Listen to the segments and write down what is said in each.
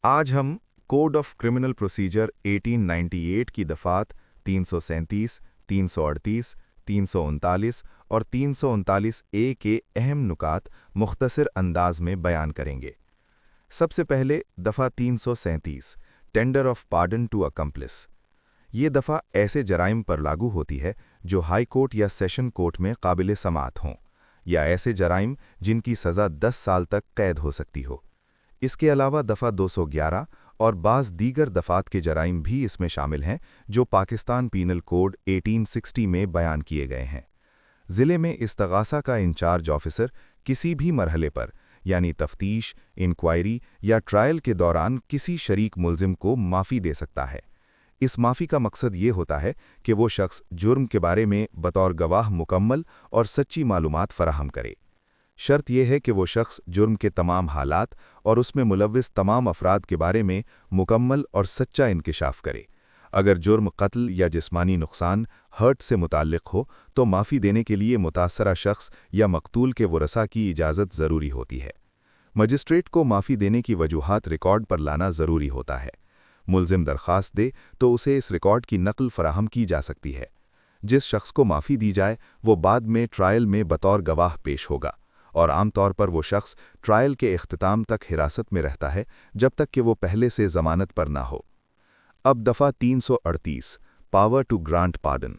आज हम code of criminal procedure 1898 की दफ़ात 337, 338, 339 और 339 ए के अहम नुकात मुख्तसर अंदाज में बयान करेंगे। सबसे पहले दफ़ा 337 tender of pardon to accomplice. ये दफ़ा ऐसे जराइम पर लागू होती है जो हाई कोर्ट या सेशन कोर्ट में काबिल समाअत हों, या ऐसे जराइम जिनकी सज़ा 10 साल तक कैद हो सकती हो। इसके अलावा दफ़ा 211 और बाज़ दीगर दफ़ात के जराइम भी इसमें शामिल हैं जो पाकिस्तान पीनल कोड 1860 में बयान किए गए हैं। ज़िले में इस्तगासा का इंचार्ज ऑफिसर किसी भी मरहले पर यानी तफ्तीश, इंक्वायरी या ट्रायल के दौरान किसी शरीक मुलजिम को माफ़ी दे सकता है। इस माफ़ी का मकसद ये होता है कि वो शख्स जुर्म के बारे में बतौर गवाह मुकम्मल और सच्ची मालूमात फराहम करे। शर्त यह है कि वो शख्स जुर्म के तमाम हालात और उसमें मुलव्विस तमाम अफराद के बारे में मुकम्मल और सच्चा इंकिशाफ करे। अगर जुर्म कत्ल या जिस्मानी नुकसान हर्ट से मुताल्लिक हो तो माफ़ी देने के लिए मुतासरा शख्स या मकतूल के वरसा की इजाज़त ज़रूरी होती है। मजिस्ट्रेट को माफ़ी देने की वजूहात रिकॉर्ड पर लाना ज़रूरी होता है। मुलजिम दरख्वास्त दे तो उसे इस रिकॉर्ड की नकल फराहम की जा सकती है। जिस शख्स को माफ़ी दी जाए वो बाद में ट्रायल में बतौर गवाह पेश होगा और आमतौर पर वो शख्स ट्रायल के इख्तिताम तक हिरासत में रहता है जब तक कि वो पहले से ज़मानत पर ना हो। अब दफ़ा 338 power to grant pardon.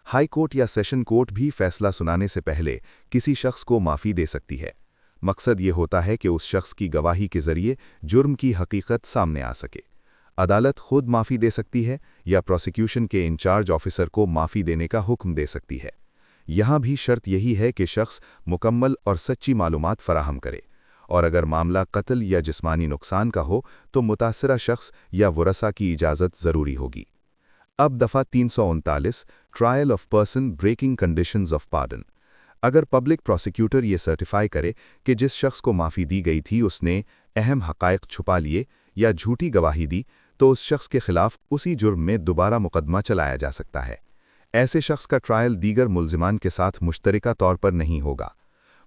High court या सेशन कोर्ट भी फैसला सुनाने से पहले किसी शख्स को माफ़ी दे सकती है। मकसद ये होता है कि उस शख्स की गवाही के ज़रिए जुर्म की हकीकत सामने आ सके। अदालत खुद माफ़ी दे सकती है या प्रोसिक्यूशन के इंचार्ज ऑफिसर को माफ़ी देने का हुक्म दे सकती है। यहाँ भी शर्त यही है कि शख्स मुकम्मल और सच्ची मालूमात फराहम करे, और अगर मामला कत्ल या जिस्मानी नुकसान का हो तो मुतासरा शख्स या वरसा की इजाज़त ज़रूरी होगी। अब दफ़ा 339 trial of person breaking conditions of pardon. अगर पब्लिक प्रोसिक्यूटर ये सर्टिफाई करे कि जिस शख्स को माफ़ी दी गई थी उसने अहम हक़ाइक़ छुपा लिए या झूठी गवाही दी तो उस शख्स के खिलाफ उसी जुर्म में दोबारा मुकदमा चलाया जा सकता है। ऐसे शख्स का ट्रायल दीगर मुल्जिमान के साथ मुश्तरका तौर पर नहीं होगा।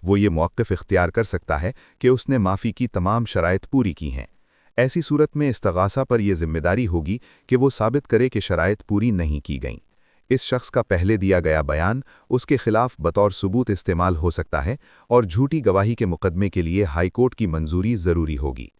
वो ये मौक़िफ़ इख्तियार कर सकता है कि उसने माफ़ी की तमाम शराइत पूरी की हैं। ऐसी सूरत में इस्तगासा पर यह ज़िम्मेदारी होगी कि वो साबित करे कि शराइत पूरी नहीं की गईं। इस शख्स का पहले दिया गया बयान उसके खिलाफ बतौर सबूत इस्तेमाल हो सकता है और झूठी गवाही के मुकदमे के लिए हाई कोर्ट की मंजूरी ज़रूरी होगी।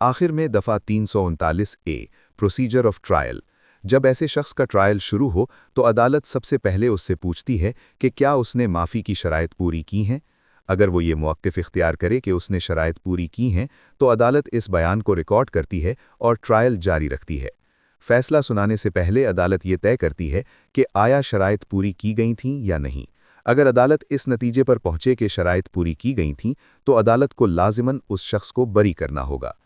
आखिर में दफ़ा 339 ए प्रोसीजर ऑफ ट्रायल। जब ऐसे शख्स का ट्रायल शुरू हो तो अदालत सबसे पहले उससे पूछती है कि क्या उसने माफ़ी की शराइत पूरी की हैं। अगर वो ये मौक़िफ़ इख्तियार करे कि उसने शराइत पूरी की हैं तो अदालत इस बयान को रिकॉर्ड करती है और ट्रायल जारी रखती है। फैसला सुनाने से पहले अदालत ये तय करती है कि आया शराइत पूरी की गई थीं या नहीं। अगर अदालत इस नतीजे पर पहुँचे कि शराइत पूरी की गई थीं तो अदालत को लाजिमन उस शख्स को बरी करना होगा।